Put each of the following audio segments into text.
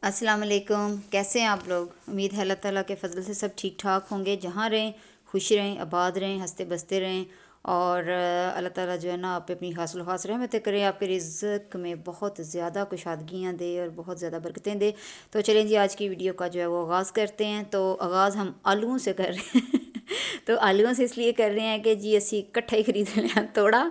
अस्सलाम वालेकुम। कैसे हैं आप लोग? उम्मीद है अल्लाह ताला के फ़ज़ल से सब ठीक ठाक होंगे। जहाँ रहें खुश रहें, आबाद रहें, हंसते बसते रहें और अल्लाह ताला जो है ना आप पे अपनी हासिल खास रहमतें करें, आपके रिज़्क़ में बहुत ज़्यादा कुशादगियाँ दे और बहुत ज़्यादा बरकतें दे। तो चलें जी, आज की वीडियो का जो है वो आगाज़ करते हैं। तो आगाज़ हम आलूओं से कर रहे हैं तो आलूओं से इसलिए कर रहे हैं कि जी असी इकट्ठा ही खरीद लिया थोड़ा।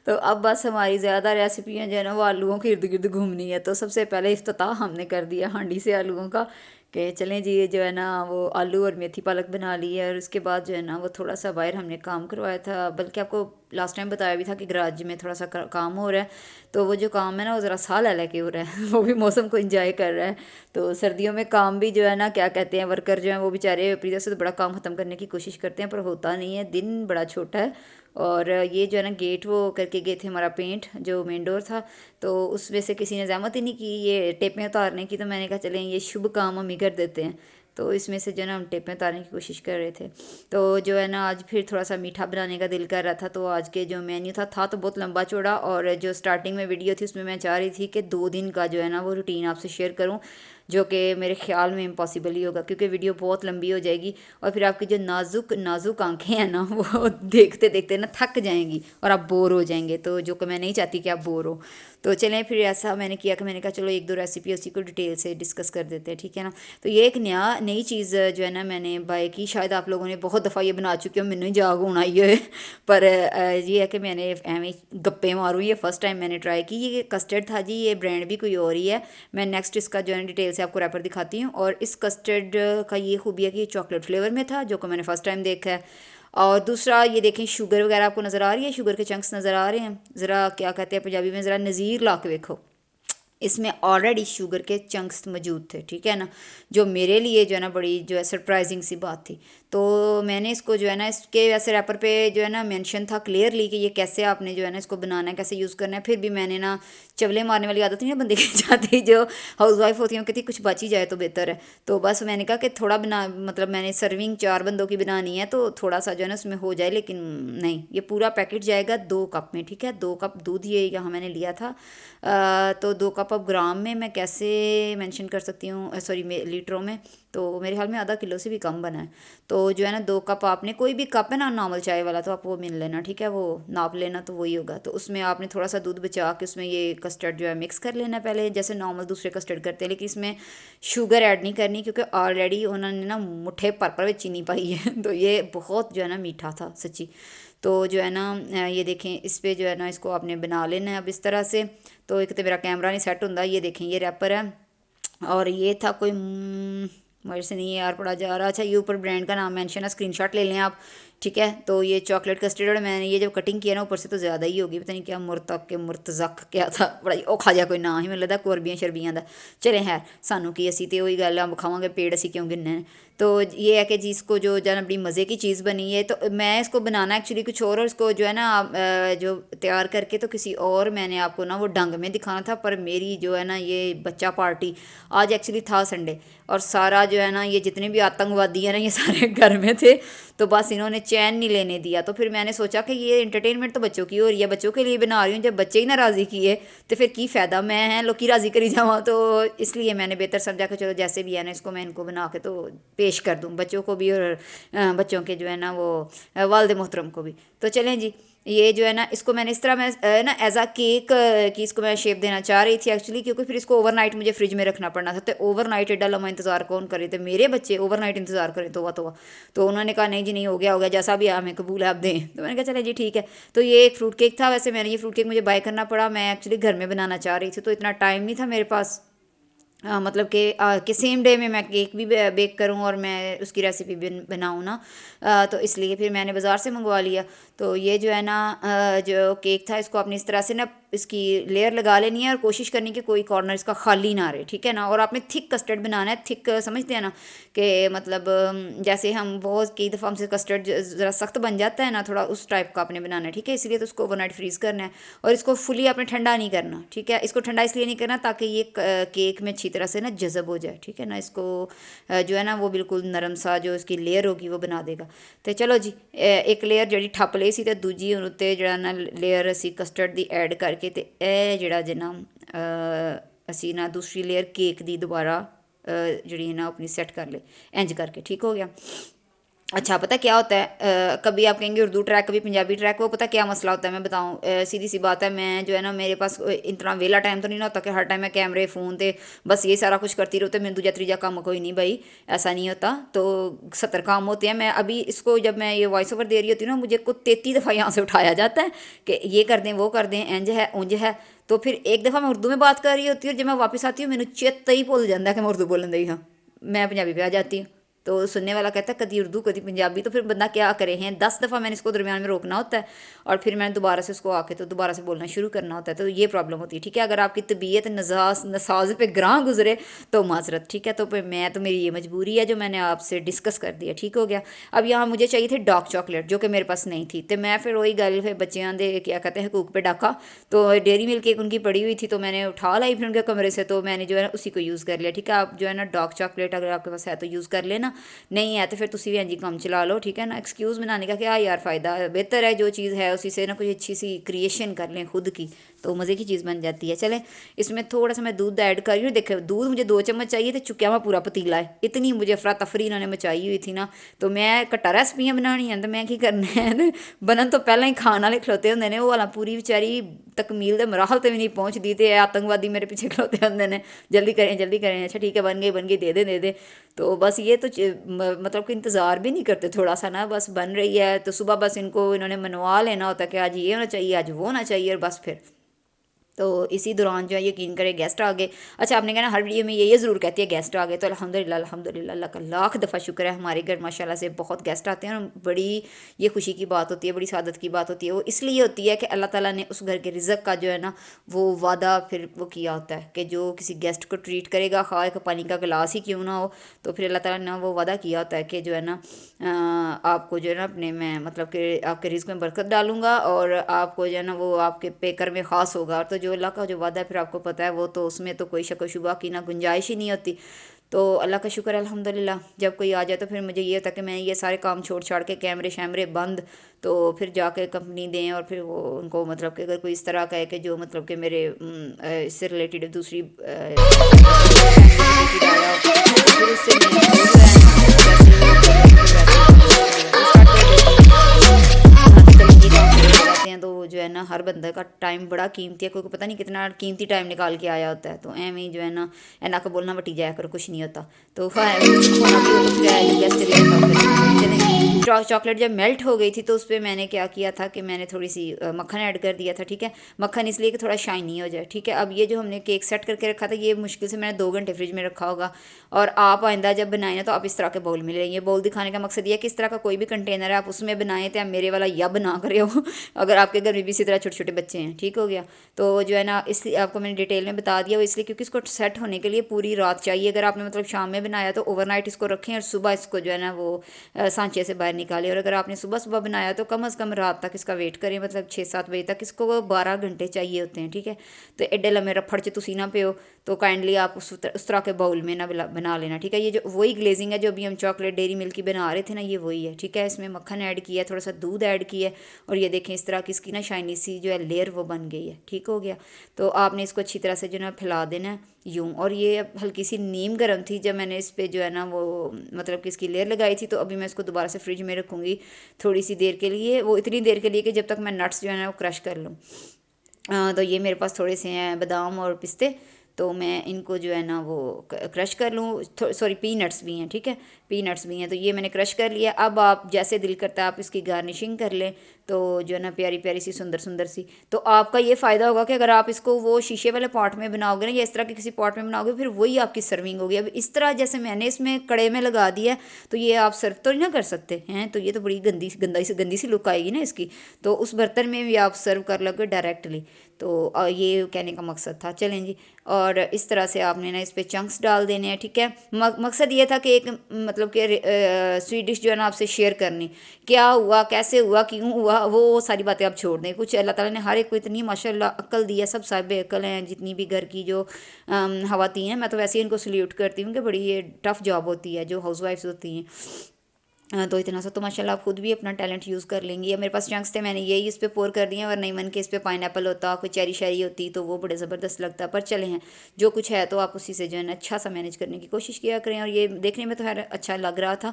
तो अब बस हमारी ज़्यादा रेसिपियाँ जो है ना वो आलूओं के इर्द गिर्द घूमनी है। तो सबसे पहले इफ्तिताह हमने कर दिया हांडी से आलूओं का कि चलें जी, ये जो है ना वो आलू और मेथी पालक बना ली है। और उसके बाद जो है ना वो थोड़ा सा बाहर हमने काम करवाया था, बल्कि आपको लास्ट टाइम बताया भी था कि गराज में थोड़ा सा काम हो रहा है। तो वो जो काम है ना वो ज़रा साह ले लेके हो रहा है वो भी मौसम को इंजॉय कर रहा है। तो सर्दियों में काम भी जो है ना क्या कहते हैं, वर्कर जो हैं वो बेचारे अपनी तरफ से तो बड़ा काम ख़त्म करने की कोशिश करते हैं, पर होता नहीं है, दिन बड़ा छोटा है। और ये जो है ना गेट वो करके गए थे हमारा पेंट, जो मेन डोर था। तो उसमें से किसी ने ज़हमत ही नहीं की ये टेपें उतारने की। तो मैंने कहा चलें ये शुभ काम हम ही कर देते हैं। तो इसमें से जो है ना हम टेपें उतारने की कोशिश कर रहे थे। तो जो है ना आज फिर थोड़ा सा मीठा बनाने का दिल कर रहा था। तो आज के जो मेन्यू था तो बहुत लंबा चौड़ा। और जो स्टार्टिंग में वीडियो थी उसमें मैं चाह रही थी कि 2 दिन का जो है ना वो रूटीन आपसे शेयर करूं, जो कि मेरे ख्याल में इम्पॉसिबल ही होगा, क्योंकि वीडियो बहुत लंबी हो जाएगी और फिर आपकी जो नाजुक नाजुक आंखें हैं ना वो देखते देखते ना थक जाएंगी और आप बोर हो जाएंगे। तो जो कि मैं नहीं चाहती कि आप बोर हो। तो चलें फिर ऐसा मैंने किया कि मैंने कहा चलो 1-2 रेसिपी उसी को डिटेल से डिस्कस कर देते हैं, ठीक है ना। तो ये एक नई चीज़ जो है ना मैंने बाय की। शायद आप लोगों ने बहुत दफ़ा ये बना चुके हो, मैंने जाग होना ही है पर ये है कि मैंने एवं गप्पे मारूँ, ये फ़र्स्ट टाइम मैंने ट्राई की। ये कस्टर्ड था जी, ये ब्रांड भी कोई और ही है। मैं नेक्स्ट इसका जो है डिटेल से आपको रैपर दिखाती हूँ। और इस कस्टर्ड का ये खूबी है कि ये चॉकलेट फ्लेवर में था, जो कि मैंने फ़र्स्ट टाइम देखा है। और दूसरा ये देखें, शुगर वगैरह आपको नज़र आ रही है, शुगर के चंक्स नज़र आ रहे हैं। ज़रा क्या कहते हैं पंजाबी में, ज़रा नज़ीर ला के देखो, इसमें ऑलरेडी शुगर के चंक्स मौजूद थे, ठीक है ना। जो मेरे लिए जो है ना बड़ी जो है सरप्राइजिंग सी बात थी। तो मैंने इसको जो है ना इसके वैसे रैपर पे जो है ना मेंशन था क्लियरली कि ये कैसे आपने जो है ना इसको बनाना है, कैसे यूज़ करना है। फिर भी मैंने ना चवले मारने वाली आदत नहीं ना बंदे की जाती, जो हाउस वाइफ होती हैं कहती कुछ बच ही जाए तो बेहतर है। तो बस मैंने कहा कि थोड़ा बना, मतलब मैंने सर्विंग 4 बंदों की बनानी है तो थोड़ा सा जो है ना उसमें हो जाए। लेकिन नहीं, ये पूरा पैकेट जाएगा 2 कप में, ठीक है। 2 कप दूध ये यहाँ मैंने लिया था। तो 2 कप अब ग्राम में मैं कैसे मेंशन कर सकती हूँ, सॉरी लीटरों में। तो मेरे ख्याल में आधा किलो से भी कम बना है। तो जो है ना 2 कप आपने, कोई भी कप है ना नॉर्मल चाय वाला, तो आप वो मिल लेना, ठीक है, वो नाप लेना तो वही होगा। तो उसमें आपने थोड़ा सा दूध बचा के उसमें ये कस्टर्ड जो है मिक्स कर लेना पहले, जैसे नॉर्मल दूसरे कस्टर्ड करते हैं। लेकिन इसमें शुगर ऐड नहीं करनी, क्योंकि ऑलरेडी उन्होंने ना मुठ्ठे पर चीनी पाई है तो ये बहुत जो है ना मीठा था सच्ची। तो जो है ना ये देखें, इस पर जो है ना इसको आपने बना लेना है अब इस तरह से। तो एक तो मेरा कैमरा नहीं सेट होता, ये देखें ये रैपर है। और ये था कोई मेरे से नहीं यार पड़ा जा रहा। अच्छा, ये ऊपर ब्रांड का नाम मेंशन है, स्क्रीनशॉट ले लें आप, ठीक है। तो ये चॉकलेट कस्टर्ड, मैंने ये जब कटिंग किया ना ऊपर से तो ज़्यादा ही होगी, पता नहीं क्या मुर्तक के मुर्तज़क क्या था, बड़ा औखा जा कोई ना ही मिल लगता कुरबियाँ शरबियाँ का। चले है सानू की, असी तो वही गल खावांगे पेड़ असी क्यों गिनने। तो ये है कि जी इसको जो है ना बड़ी मज़े की चीज़ बनी है। तो मैं इसको बनाना एक्चुअली कुछ और इसको जो है ना जो तैयार करके तो किसी और मैंने आपको ना वो ढंग में दिखाना था। पर मेरी जो है ना ये बच्चा पार्टी, आज एक्चुअली था संडे, और सारा जो है ना ये जितने भी आतंकवादी हैं ना ये सारे घर में थे। तो बस इन्होंने चैन नहीं लेने दिया। तो फिर मैंने सोचा कि ये इंटरटेनमेंट तो बच्चों की हो रही है, बच्चों के लिए बना रही हूँ, जब बच्चे ही ना राज़ी किए तो फिर की फ़ायदा, मैं है लोग की राज़ी करी जावा। तो इसलिए मैंने बेहतर समझा कि चलो जैसे भी है ना इसको मैं इनको बना के तो पेश कर दूँ बच्चों को भी, और बच्चों के जो है ना वो वालिद मोहतरम को भी। तो चलें जी, ये जो है ना इसको मैंने इस तरह मैं ना एज आ केक की इसको मैं शेप देना चाह रही थी एक्चुअली, क्योंकि फिर इसको ओवरनाइट मुझे फ्रिज में रखना पड़ना था। तो ओवरनाइट एडा लम्बा इंतज़ार कौन करे, तो मेरे बच्चे ओवरनाइट इंतज़ार करें तो उन्होंने कहा नहीं जी नहीं, हो गया जैसा भी है हमें कबूल है, आप दें। तो मैंने कहा चले जी ठीक है। तो ये एक फ्रूट केक था। वैसे मैंने ये फ्रूट केक मुझे बाय करना पड़ा, मैं एक्चुअली घर में बनाना चाह रही थी तो इतना टाइम नहीं था मेरे पास। मतलब कि सेम डे में मैं केक भी बेक करूं और मैं उसकी रेसिपी भी बनाऊं ना। तो इसलिए फिर मैंने बाज़ार से मंगवा लिया। तो ये जो है ना जो केक था इसको आपने इस तरह से ना इसकी लेयर लगा लेनी है और कोशिश करनी कि कोई कॉर्नर इसका खाली ना रहे, ठीक है ना। और आपने थिक कस्टर्ड बनाना है, थिक समझते हैं ना कि मतलब जैसे हम बहुत कई दफ़ा हमसे कस्टर्ड ज़रा सख्त बन जाता है ना, थोड़ा उस टाइप का आपने बनाना है, ठीक है। इसलिए तो उसको ओवरनाइट फ्रीज़ करना है और इसको फुली आपने ठंडा नहीं करना, ठीक है। इसको ठंडा इसलिए नहीं करना ताकि ये केक में अच्छी तरह से ना जज़ब हो जाए, ठीक है ना। इसको जो है ना वो बिल्कुल नरम सा जो इसकी लेयर होगी वो बना देगा। तो चलो जी, एक लेयर जी ठप ली सी तो दूजी उत्ते जो ना लेयर असी कस्टर्ड की ऐड करके तो यह जोड़ा जना असी ना दूसरी लेयर केक की दोबारा जी ना अपनी सैट कर ले, इंज करके ठीक हो गया। अच्छा, पता क्या होता है, कभी आप कहेंगे उर्दू ट्रैक कभी पंजाबी ट्रैक, वो पता क्या मसला होता है मैं बताऊं, सीधी सी बात है, मैं जो है ना मेरे पास इतना वेला टाइम तो नहीं ना होता कि हर टाइम मैं कैमरे फ़ोन पे बस ये सारा कुछ करती रहती, मैं दूजा तीजा काम कोई नहीं भाई, ऐसा नहीं होता। तो 70 काम होते हैं। मैं अभी इसको जब मैं ये वॉइस ओवर दे रही होती हूँ ना, मुझे को 33 दफ़ा यहाँ से उठाया जाता है कि ये कर दें वो कर दें, इंज है उंज है। तो फिर एक दफ़ा मैं उर्दू में बात कर रही होती हूँ और जब मैं वापस आती हूँ मैंने चेता ही भुल जाता है कि मैं उर्दू बोलन दी हाँ, मैं पंजाबी पे आ जाती हूँ। तो सुनने वाला कहता है कभी उर्दू कभी पंजाबी, तो फिर बंदा क्या करे हैं, 10 दफ़ा मैंने इसको दरमियान में रोकना होता है और फिर मैंने दोबारा से उसको आके तो दोबारा से बोलना शुरू करना होता है। तो ये प्रॉब्लम होती है, ठीक है। अगर आपकी तबीयत नसाज पे ग्रां गुजरे तो माजरत, ठीक है। तो फिर मैं तो मेरी ये मजबूरी है जो मैंने आपसे डिस्कस कर दिया, ठीक हो गया। अब यहाँ मुझे चाहिए थी डार्क चॉकलेट जो कि मेरे पास नहीं थी, तो मैं फिर वही गल फिर बच्चों के क्या कहते हैं हकूक पे डाका, तो डेयरी मिल्क केक उनकी पड़ी हुई थी तो मैंने उठा लाई फिर उनके कमरे से, तो मैंने जो है उसी को यूज़ कर लिया, ठीक है। आप जो है ना डार्क चॉकलेट अगर आपके पास है तो यूज़ कर लेना, नहीं है तो फिर तुसी भी इंजी काम चला लो, ठीक है ना। एक्सक्यूज़ बनाने का क्या यार फ़ायदा, बेहतर है जो चीज़ है उसी से ना कोई अच्छी सी क्रिएशन कर लें खुद की, तो मज़े की चीज़ बन जाती है। चलें, इसमें थोड़ा सा मैं दूध ऐड कर रही हूँ। देखो दूध मुझे 2 चम्मच चाहिए तो चुक्या मैं पूरा पतीला है, इतनी मुझे अफरा तफरी इन्होंने मचाई हुई थी ना। तो मैं घट्टा रेसिपियाँ बनानी है तो मैं की करना है बनन तो पहले ही खाने वाले खलोते होंगे ने, वो वाला पूरी बेचारी तकमील के मराहल ते भी नहीं पहुँचती, तो आतंकवादी मेरे पीछे खलोते होंगे ने, जल्दी करें जल्दी करें, अच्छा ठीक है बन गई दे दे। तो बस ये तो मतलब कि इंतज़ार भी नहीं करते थोड़ा सा ना, बस बन रही है तो सुबह बस इनको इन्होंने मनवा लेना होता है कि आज ये होना चाहिए आज वो होना चाहिए, और बस फिर तो इसी दौरान जो है यकीन करें गेस्ट आ गए। अच्छा, आपने कहना हर वीडियो में ये ज़रूर कहती है गेस्ट आ गए, तो अल्हम्दुलिल्लाह अल्हम्दुलिल्लाह अल्लाह का लाख दफ़ा शुक्र है, हमारे घर माशाल्लाह से बहुत गेस्ट आते हैं और बड़ी ये खुशी की बात होती है, बड़ी सादत की बात होती है। वो इसलिए होती है कि अल्लाह ताला ने उस घर के रिज़्क़ का जो है ना वो वादा फिर वो किया होता है कि जो किसी गेस्ट को ट्रीट करेगा, खा एक पानी का गिलास ही क्यों ना हो, तो फिर अल्लाह ताला ने वो वादा किया होता है कि जो है ना आपको जो है ना अपने मैं मतलब कि आपके रिज़्क़ में बरकत डालूंगा और आपको जो है ना वो आपके पेकर में ख़ास होगा। और तो जो अल्लाह का जो वादा है फिर आपको पता है वो तो उसमें तो कोई शक व शुबा की ना गुंजाइश ही नहीं होती। तो अल्लाह का शुक्र है अल्हम्दुलिल्लाह, जब कोई आ जाए तो फिर मुझे ये होता कि मैं ये सारे काम छोड़ छाड़ के कैमरे शैमरे बंद, तो फिर जाके कंपनी दें और फिर वो उनको मतलब कि अगर कोई इस तरह का है कि जो मतलब कि मेरे इससे रिलेटेड दूसरी आया हो तो फिर उससे मैं वो जो है ना हैं तो जो है ना हर बंदे का टाइम बड़ा कीमती है, क्योंकि पता नहीं कितना कीमती टाइम निकाल के आया होता है। तो एवं ही जो है ना एना का बोलना वटी जाया करो, कुछ नहीं होता। तो होना भी हो तो फिर गेस्ट चॉकलेट जब मेल्ट हो गई थी तो उस पर मैंने क्या किया था कि मैंने थोड़ी सी मक्खन ऐड कर दिया था, ठीक है। मक्खन इसलिए कि थोड़ा शाइनी हो जाए, ठीक है। अब ये जो हमने केक सेट करके रखा था ये मुश्किल से मैंने 2 घंटे फ्रिज में रखा होगा, और आप आइंदा जब बनाएं ना तो आप इस तरह के बाउल में ले, ये बाउल दिखाने का मकसद ये है कि इस तरह का कोई भी कंटेनर है आप उसमें बनाएं, तो आप मेरे वाला यब ना करे हो अगर आपके घर में भी इसी तरह छोटे छोटे बच्चे हैं, ठीक हो गया। तो जो है ना इसलिए आपको मैंने डिटेल में बता दिया, वो इसलिए क्योंकि इसको सेट होने के लिए पूरी रात चाहिए। अगर आपने मतलब शाम में बनाया तो ओवरनाइट इसको रखें और सुबह इसको जो है ना वो सांचे से बाहर निकालें, और अगर आपने सुबह सुबह बनाया तो कम अज़ कम रात तक इसका वेट करें, मतलब 6-7 बजे तक। इसको 12 घंटे चाहिए होते हैं, ठीक है। तो एडे लम्बे रफड़ च तुसी ना पियो, तो काइंडली आप उस तरह के बाउल में ना बना लेना, ठीक है। ये जो वही ग्लेजिंग है जो अभी हम चॉकलेट डेयरी मिल्क की बना रहे थे ना, ये वही है, ठीक है। इसमें मक्खन ऐड किया है, थोड़ा सा दूध ऐड किया है, और ये देखें इस तरह की इसकी ना शाइनी सी जो है लेयर वो बन गई है, ठीक हो गया। तो आपने इसको अच्छी तरह से जो है फैला देना है यूँ। और ये हल्की सी नीम गर्म थी जब मैंने इस पर जो है ना वो मतलब कि इसकी लेयर लगाई थी, तो अभी मैं इसको दोबारा से फ्रिज में रखूँगी थोड़ी सी देर के लिए, वो इतनी देर के लिए कि जब तक मैं नट्स जो है ना वो क्रश कर लूँ। तो ये मेरे पास थोड़े से हैं बादाम और पिस्ते, तो मैं इनको जो है ना वो क्रश कर लूँ, सॉरी पीनट्स भी हैं, ठीक है, पीनट्स भी हैं। तो ये मैंने क्रश कर लिया। अब आप जैसे दिल करता है आप इसकी गार्निशिंग कर लें, तो जो है ना प्यारी प्यारी सी सुंदर सुंदर सी। तो आपका ये फ़ायदा होगा कि अगर आप इसको वो शीशे वाले पॉट में बनाओगे ना या इस तरह के किसी पॉट में बनाओगे, फिर वही आपकी सर्विंग होगी। अब इस तरह जैसे मैंने इसमें कड़े में लगा दिया है, तो ये आप सर्व तो नहीं ना कर सकते हैं, तो ये तो बड़ी गंदी सी लुक आएगी ना इसकी। तो उस बर्तन में भी आप सर्व कर लोगे डायरेक्टली। तो ये कहने का मकसद था। चलें जी, और इस तरह से आपने ना इस पर चंक्स डाल देने हैं, ठीक है। मकसद ये था कि एक मतलब कि स्वीट डिश जो है ना आपसे शेयर करनी, क्या हुआ, कैसे हुआ, क्यों हुआ, वो सारी बातें आप छोड़ दें। कुछ अल्लाह ताला ने हर एक को इतनी माशाल्लाह अक्ल दी है, सब साहिब अक्ल हैं जितनी भी घर की जो ख़वातीन हैं। मैं तो वैसे ही इनको सल्यूट करती हूँ कि बड़ी ये टफ़ जॉब होती है जो हाउस वाइफ्स होती हैं। तो इतना सा तो माशाल्लाह आप खुद भी अपना टैलेंट यूज़ कर लेंगी। अब मेरे पास चंक्स थे, मैंने यही इस पे पोर कर दिए, और नहीं मन के इस पे पाइनएप्पल होता, कोई चेरी शेरी होती तो वो बड़े ज़बरदस्त लगता। पर चले हैं जो कुछ है, तो आप उसी से जो है ना अच्छा सा मैनेज करने की कोशिश किया करें। और ये देखने में तो खैर अच्छा लग रहा था,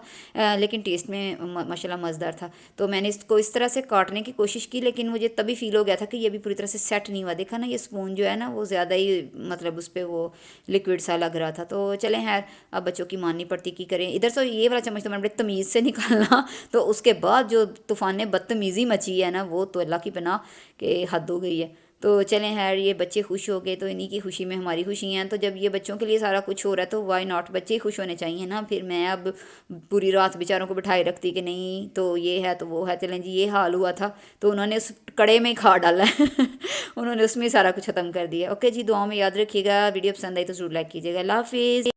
लेकिन टेस्ट में माशाल्लाह मज़ेदार था। तो मैंने इसको इस तरह से काटने की कोशिश की, लेकिन मुझे तभी फील हो गया था कि ये भी पूरी तरह से सेट नहीं हुआ। देखा ना, ये स्पून जो है ना वो ज़्यादा ही मतलब उस पर वो लिक्विड सा लग रहा था। तो चलें खैर, अब बच्चों की माननी पड़ती की करें। इधर से ये वाला चम्मच तो मैंने बड़े तमीज़ से निकालना। तो उसके बाद जो तूफ़ान बदतमीज़ी मची है ना, वो तो अल्लाह की पनाह के हद हो गई है। तो चलें खैर, ये बच्चे खुश हो गए तो इन्हीं की खुशी में हमारी खुशी हैं। तो जब ये बच्चों के लिए सारा कुछ हो रहा है तो वाई नॉट, बच्चे ही खुश होने चाहिए ना। फिर मैं अब पूरी रात बेचारों को बिठाए रखती कि नहीं तो ये है तो वो है। चलें जी, ये हाल हुआ था तो उन्होंने उस कड़े में ही खा डाला है उन्होंने उसमें सारा कुछ ख़त्म कर दिया। ओके जी, दुआओं में याद रखिएगा। वीडियो पसंद आई तो ज़रूर लाइक कीजिएगा। अल्लाह हाफिज़।